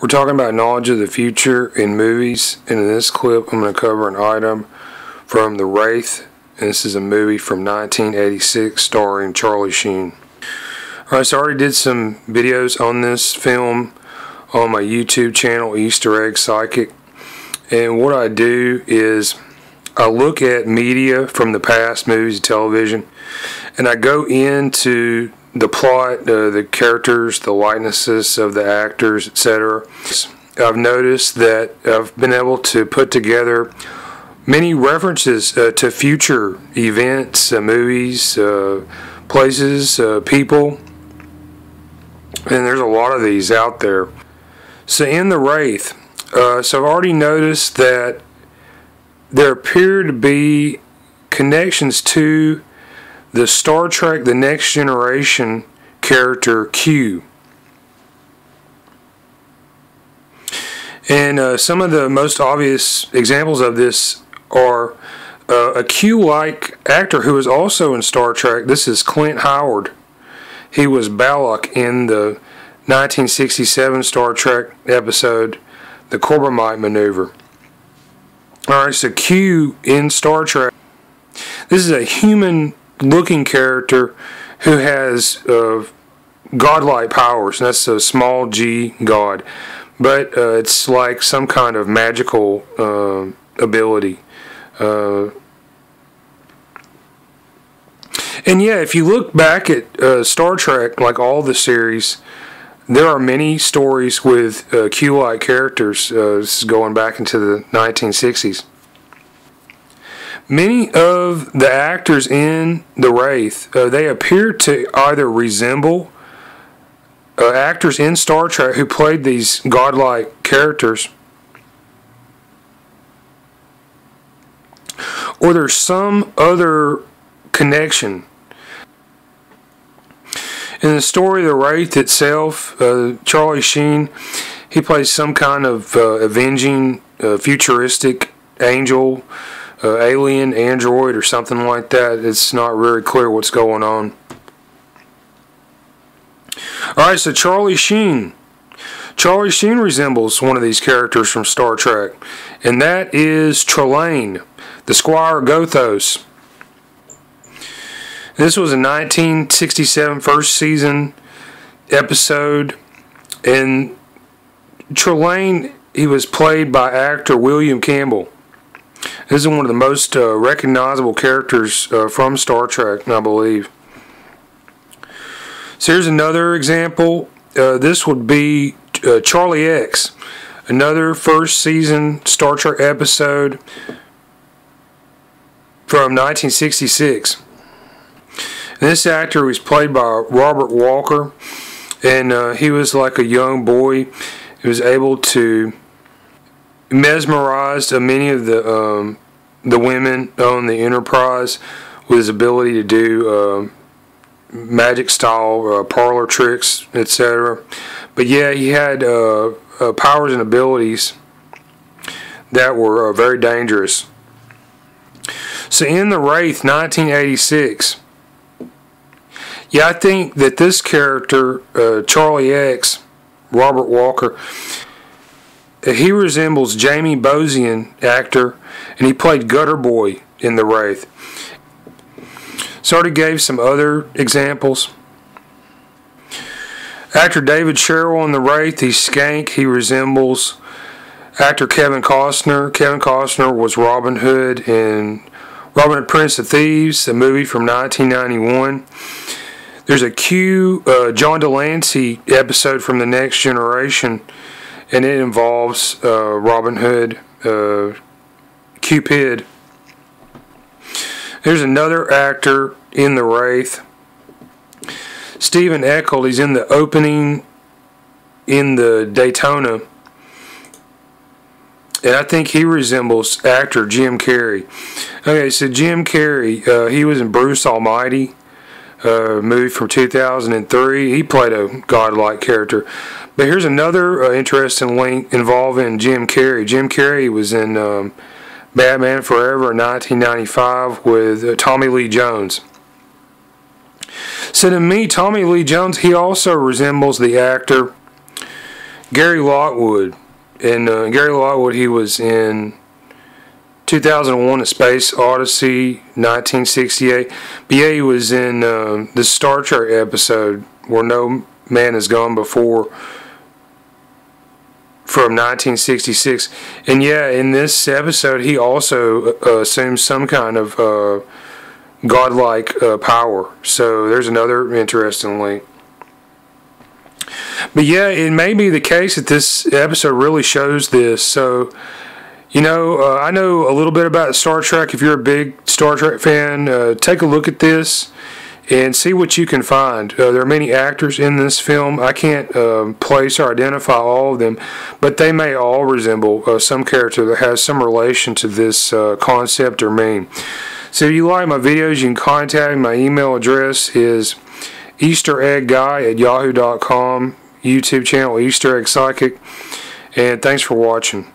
We're talking about knowledge of the future in movies, and in this clip I'm going to cover an item from The Wraith, and this is a movie from 1986 starring Charlie Sheen. Alright, so I already did some videos on this film on my YouTube channel, Easteregg Psychic, and what I do is I look at media from the past, movies and television, and I go into the plot, the characters, the likenesses of the actors, etc. I've noticed that I've been able to put together many references to future events, movies, places, people, and there's a lot of these out there. So in The Wraith, so I've already noticed that there appear to be connections to the Star Trek The Next Generation character Q. And some of the most obvious examples of this are a Q-like actor who is also in Star Trek. This is Clint Howard. He was Balok in the 1967 Star Trek episode, The Corbomite Maneuver. Alright, so Q in Star Trek. This is a human-looking character who has godlike powers. And that's a small g god. But it's like some kind of magical ability. And yeah, if you look back at Star Trek, like all the series, there are many stories with Q-like characters. This is going back into the 1960s. Many of the actors in The Wraith, they appear to either resemble actors in Star Trek who played these godlike characters, or there's some other connection. In the story of The Wraith itself, Charlie Sheen, he plays some kind of avenging, futuristic angel, alien, android, or something like that. It's not very clear what's going on. Alright, so Charlie Sheen. Charlie Sheen resembles one of these characters from Star Trek, and that is Trelane, the Squaire Of Gothos. This was a 1967 first season episode, and Trelane, he was played by actor William Campbell. This is one of the most recognizable characters from Star Trek, I believe. So here's another example. This would be Charlie X, another first season Star Trek episode from 1966. And this actor was played by Robert Walker, and he was like a young boy. He was able to mesmerize many of the women on the Enterprise with his ability to do magic style parlor tricks, etc. But yeah, he had powers and abilities that were very dangerous. So in The Wraith 1986, yeah, I think that this character, Charlie X, Robert Walker, he resembles Jamie Bozian, actor, and he played Gutterboy in The Wraith. So I already gave some other examples. Actor David Sherrill in The Wraith, he's Skank. He resembles actor Kevin Costner. Kevin Costner was Robin Hood in Robin Hood Prince of Thieves, a movie from 1991. There's a John de Lancie episode from The Next Generation, and it involves Robin Hood, Cupid. There's another actor in The Wraith, Stephen Eckholdt. He's in the opening in the Daytona, and I think he resembles actor Jim Carrey. Okay, so Jim Carrey, he was in Bruce Almighty, movie from 2003. He played a godlike character. But here's another interesting link involving Jim Carrey. Jim Carrey was in Batman Forever in 1995 with Tommy Lee Jones. So to me, Tommy Lee Jones, he also resembles the actor Gary Lockwood. And Gary Lockwood, he was in 2001 A Space Odyssey, 1968. But yeah, he was in the Star Trek episode Where No Man Has Gone Before from 1966. And yeah, in this episode, he also assumes some kind of godlike power. So there's another interesting link. But yeah, it may be the case that this episode really shows this. So, you know, I know a little bit about Star Trek. If you're a big Star Trek fan, take a look at this and see what you can find. There are many actors in this film. I can't place or identify all of them, but they may all resemble some character that has some relation to this concept or meme. So if you like my videos, you can contact me. My email address is eastereggguy@yahoo.com. YouTube channel Easter Egg Psychic. And thanks for watching.